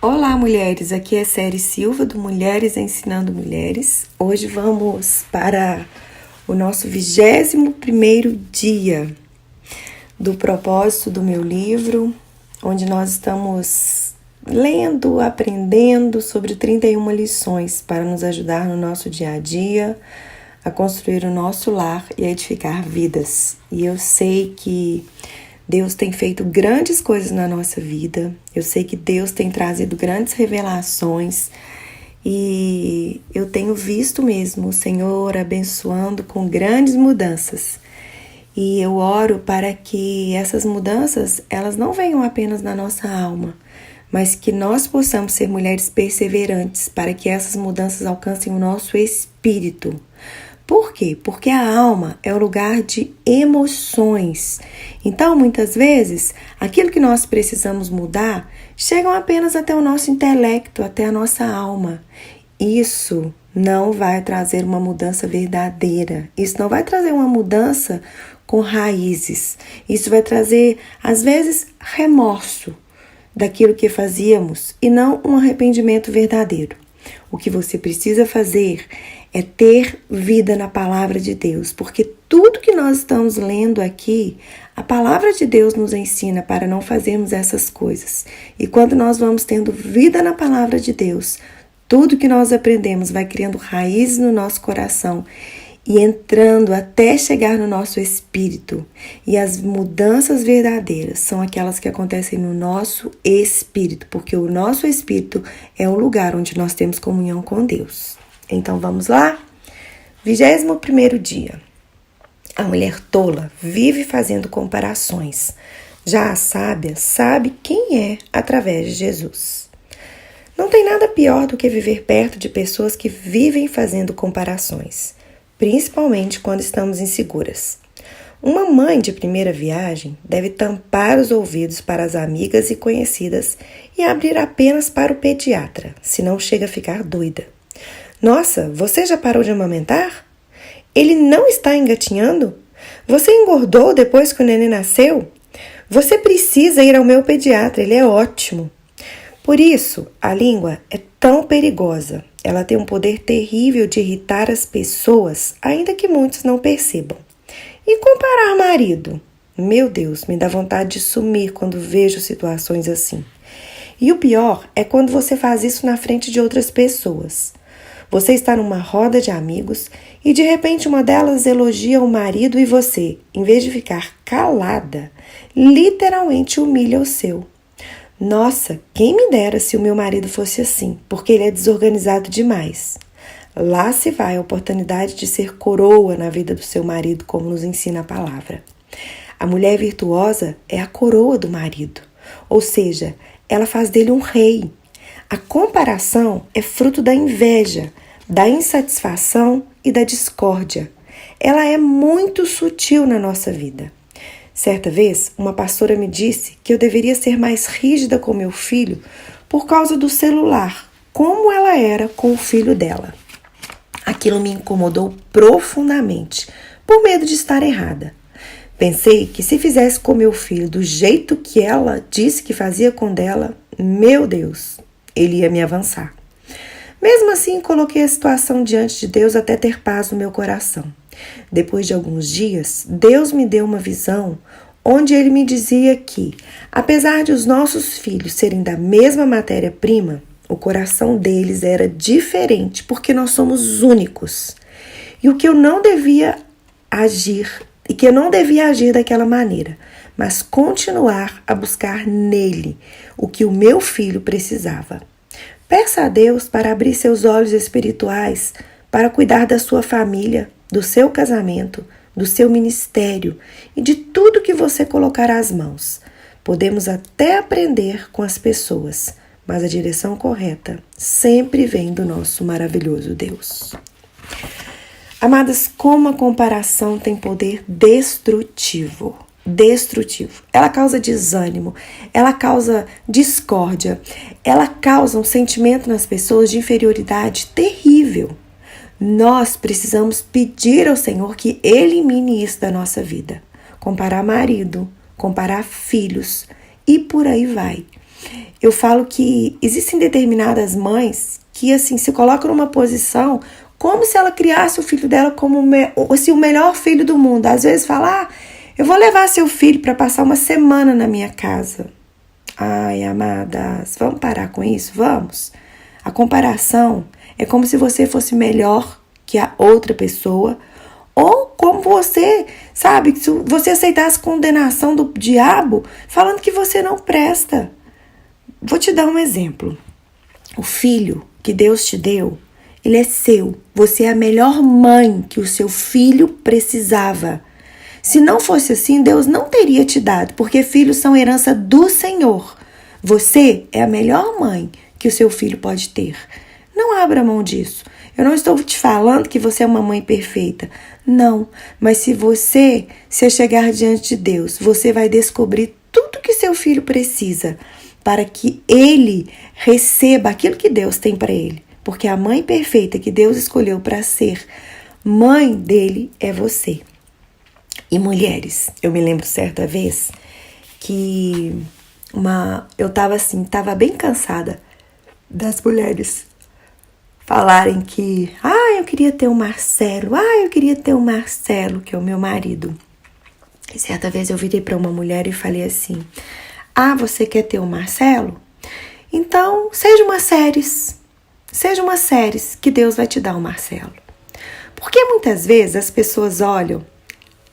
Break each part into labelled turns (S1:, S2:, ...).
S1: Olá, mulheres! Aqui é Série Silva do Mulheres Ensinando Mulheres. Hoje vamos para o nosso 21º dia do propósito do meu livro, onde nós estamos lendo, aprendendo sobre 31 lições para nos ajudar no nosso dia a dia, a construir o nosso lar e a edificar vidas. E eu sei que Deus tem feito grandes coisas na nossa vida. Eu sei que Deus tem trazido grandes revelações e eu tenho visto mesmo o Senhor abençoando com grandes mudanças. E eu oro para que essas mudanças, elas não venham apenas na nossa alma, mas que nós possamos ser mulheres perseverantes para que essas mudanças alcancem o nosso espírito. Por quê? Porque a alma é o lugar de emoções. Então, muitas vezes, aquilo que nós precisamos mudar chegam apenas até o nosso intelecto, até a nossa alma. Isso não vai trazer uma mudança verdadeira. Isso não vai trazer uma mudança com raízes. Isso vai trazer, às vezes, remorso daquilo que fazíamos e não um arrependimento verdadeiro. O que você precisa fazer é ter vida na palavra de Deus, porque tudo que nós estamos lendo aqui, a palavra de Deus nos ensina para não fazermos essas coisas. E quando nós vamos tendo vida na palavra de Deus, tudo que nós aprendemos vai criando raízes no nosso coração e entrando até chegar no nosso espírito. E as mudanças verdadeiras são aquelas que acontecem no nosso espírito, porque o nosso espírito é o lugar onde nós temos comunhão com Deus. Então vamos lá? 21º dia. A mulher tola vive fazendo comparações. Já a sábia sabe quem é através de Jesus. Não tem nada pior do que viver perto de pessoas que vivem fazendo comparações, principalmente quando estamos inseguras. Uma mãe de primeira viagem deve tampar os ouvidos para as amigas e conhecidas e abrir apenas para o pediatra, senão chega a ficar doida. Nossa, você já parou de amamentar? Ele não está engatinhando? Você engordou depois que o neném nasceu? Você precisa ir ao meu pediatra, ele é ótimo. Por isso, a língua é tão perigosa. Ela tem um poder terrível de irritar as pessoas, ainda que muitos não percebam. E comparar marido? Meu Deus, me dá vontade de sumir quando vejo situações assim. E o pior é quando você faz isso na frente de outras pessoas. Você está numa roda de amigos e de repente uma delas elogia o marido e você, em vez de ficar calada, literalmente humilha o seu. Nossa, quem me dera se o meu marido fosse assim, porque ele é desorganizado demais. Lá se vai a oportunidade de ser coroa na vida do seu marido, como nos ensina a palavra. A mulher virtuosa é a coroa do marido, ou seja, ela faz dele um rei. A comparação é fruto da inveja, da insatisfação e da discórdia. Ela é muito sutil na nossa vida. Certa vez, uma pastora me disse que eu deveria ser mais rígida com meu filho por causa do celular, como ela era com o filho dela. Aquilo me incomodou profundamente, por medo de estar errada. Pensei que se fizesse com meu filho do jeito que ela disse que fazia com dela, meu Deus, ele ia me avançar. Mesmo assim, coloquei a situação diante de Deus até ter paz no meu coração. Depois de alguns dias, Deus me deu uma visão onde ele me dizia que, apesar de os nossos filhos serem da mesma matéria-prima, o coração deles era diferente porque nós somos únicos. E o que eu não devia agir, e que eu não devia agir daquela maneira, mas continuar a buscar nele o que o meu filho precisava. Peça a Deus para abrir seus olhos espirituais, para cuidar da sua família, do seu casamento, do seu ministério e de tudo que você colocar às mãos. Podemos até aprender com as pessoas, mas a direção correta sempre vem do nosso maravilhoso Deus. Amadas, como a comparação tem poder destrutivo. Ela causa desânimo, ela causa discórdia, ela causa um sentimento nas pessoas de inferioridade terrível. Nós precisamos pedir ao Senhor que elimine isso da nossa vida. Comparar marido, comparar filhos e por aí vai. eu falo que existem determinadas mães que, assim, se colocam numa posição como se ela criasse o filho dela como assim, o melhor filho do mundo. Às vezes fala, eu vou levar seu filho para passar uma semana na minha casa. Ai, amadas, vamos parar com isso? Vamos? A comparação é como se você fosse melhor que a outra pessoa, ou como você, sabe, se você aceitasse condenação do diabo falando que você não presta. Vou te dar um exemplo. O filho que Deus te deu, ele é seu. Você é a melhor mãe que o seu filho precisava. Se não fosse assim, Deus não teria te dado, porque filhos são herança do Senhor. Você é a melhor mãe que o seu filho pode ter. Não abra mão disso. Eu não estou te falando que você é uma mãe perfeita. Não, mas se chegar diante de Deus, você vai descobrir tudo que seu filho precisa para que ele receba aquilo que Deus tem para ele. Porque a mãe perfeita que Deus escolheu para ser mãe dele é você. E mulheres, eu me lembro certa vez que eu tava bem cansada das mulheres falarem que, eu queria ter um Marcelo, eu queria ter um Marcelo, que é o meu marido. E certa vez eu virei para uma mulher e falei assim, você quer ter um Marcelo? Então, seja uma séries que Deus vai te dar um Marcelo. Porque muitas vezes as pessoas olham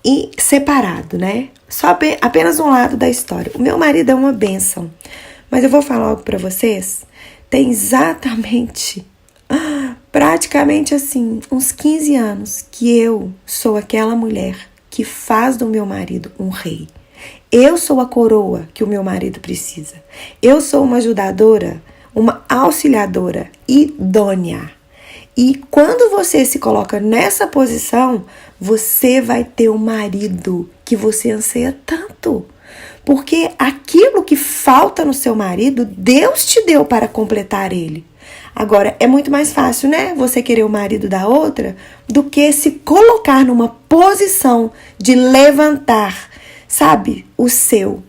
S1: e separado, né? Apenas um lado da história. O meu marido é uma bênção, mas eu vou falar algo para vocês. Tem praticamente assim, uns 15 anos que eu sou aquela mulher que faz do meu marido um rei. Eu sou a coroa que o meu marido precisa. Eu sou uma ajudadora, uma auxiliadora idônea. E quando você se coloca nessa posição, você vai ter um marido que você anseia tanto. Porque aquilo que falta no seu marido, Deus te deu para completar ele. Agora, é muito mais fácil, né? Você querer o marido da outra do que se colocar numa posição de levantar, sabe, o seu.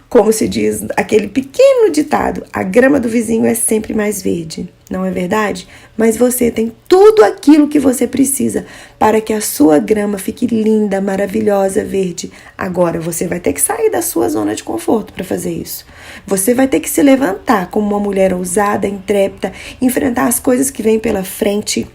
S1: Como se diz aquele pequeno ditado, a grama do vizinho é sempre mais verde, não é verdade? Mas você tem tudo aquilo que você precisa para que a sua grama fique linda, maravilhosa, verde. Agora você vai ter que sair da sua zona de conforto para fazer isso. Você vai ter que se levantar como uma mulher ousada, intrépida, enfrentar as coisas que vêm pela frente.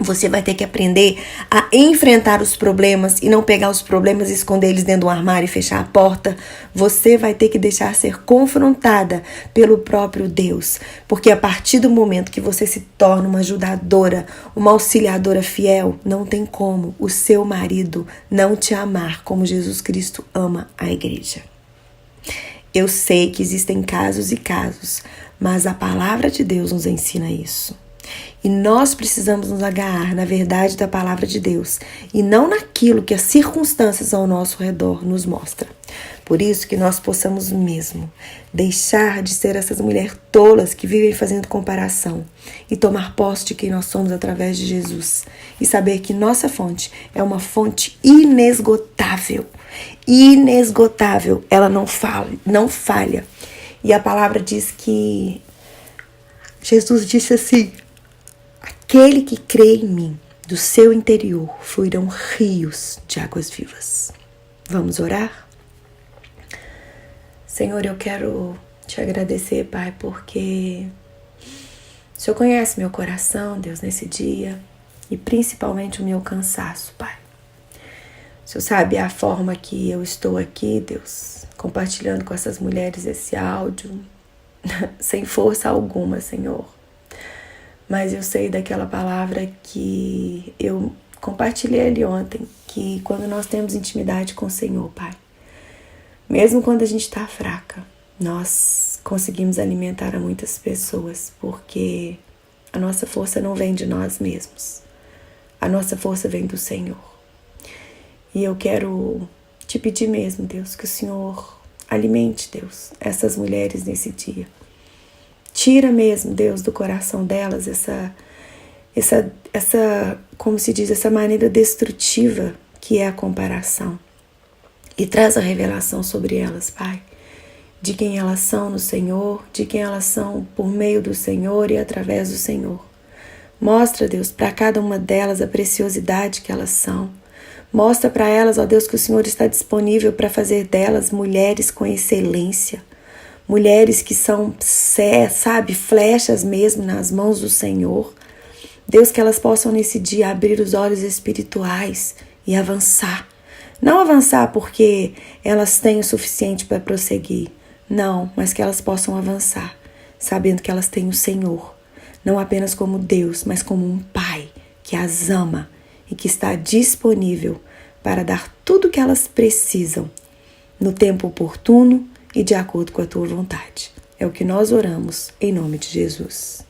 S1: Você vai ter que aprender a enfrentar os problemas e não pegar os problemas e esconder eles dentro do armário e fechar a porta. Você vai ter que deixar ser confrontada pelo próprio Deus. Porque a partir do momento que você se torna uma ajudadora, uma auxiliadora fiel, não tem como o seu marido não te amar como Jesus Cristo ama a igreja. Eu sei que existem casos e casos, mas a palavra de Deus nos ensina isso. E nós precisamos nos agarrar na verdade da palavra de Deus e não naquilo que as circunstâncias ao nosso redor nos mostram. Por isso que nós possamos mesmo deixar de ser essas mulheres tolas que vivem fazendo comparação e tomar posse de quem nós somos através de Jesus e saber que nossa fonte é uma fonte inesgotável. Inesgotável, ela não falha. E a palavra diz que Jesus disse assim: aquele que crê em mim, do seu interior fluirão rios de águas vivas. Vamos orar? Senhor, eu quero te agradecer, Pai, porque o Senhor conhece meu coração, Deus, nesse dia, e principalmente o meu cansaço, Pai. O Senhor sabe a forma que eu estou aqui, Deus, compartilhando com essas mulheres esse áudio, sem força alguma, Senhor. Mas eu sei daquela palavra que eu compartilhei ali ontem, que quando nós temos intimidade com o Senhor, Pai, mesmo quando a gente está fraca, nós conseguimos alimentar a muitas pessoas, porque a nossa força não vem de nós mesmos. A nossa força vem do Senhor. E eu quero te pedir mesmo, Deus, que o Senhor alimente, Deus, essas mulheres nesse dia. Tira mesmo, Deus, do coração delas essa, como se diz, essa maneira destrutiva que é a comparação. E traz a revelação sobre elas, Pai. de quem elas são no Senhor, de quem elas são por meio do Senhor e através do Senhor. Mostra, Deus, para cada uma delas a preciosidade que elas são. Mostra para elas, ó Deus, que o Senhor está disponível para fazer delas mulheres com excelência. Mulheres que são, sabe, flechas mesmo nas mãos do Senhor. Deus, que elas possam nesse dia abrir os olhos espirituais e avançar. Não avançar porque elas têm o suficiente para prosseguir. Não, mas que elas possam avançar, sabendo que elas têm o Senhor. Não apenas como Deus, mas como um Pai que as ama e que está disponível para dar tudo o que elas precisam no tempo oportuno e de acordo com a tua vontade. É o que nós oramos em nome de Jesus.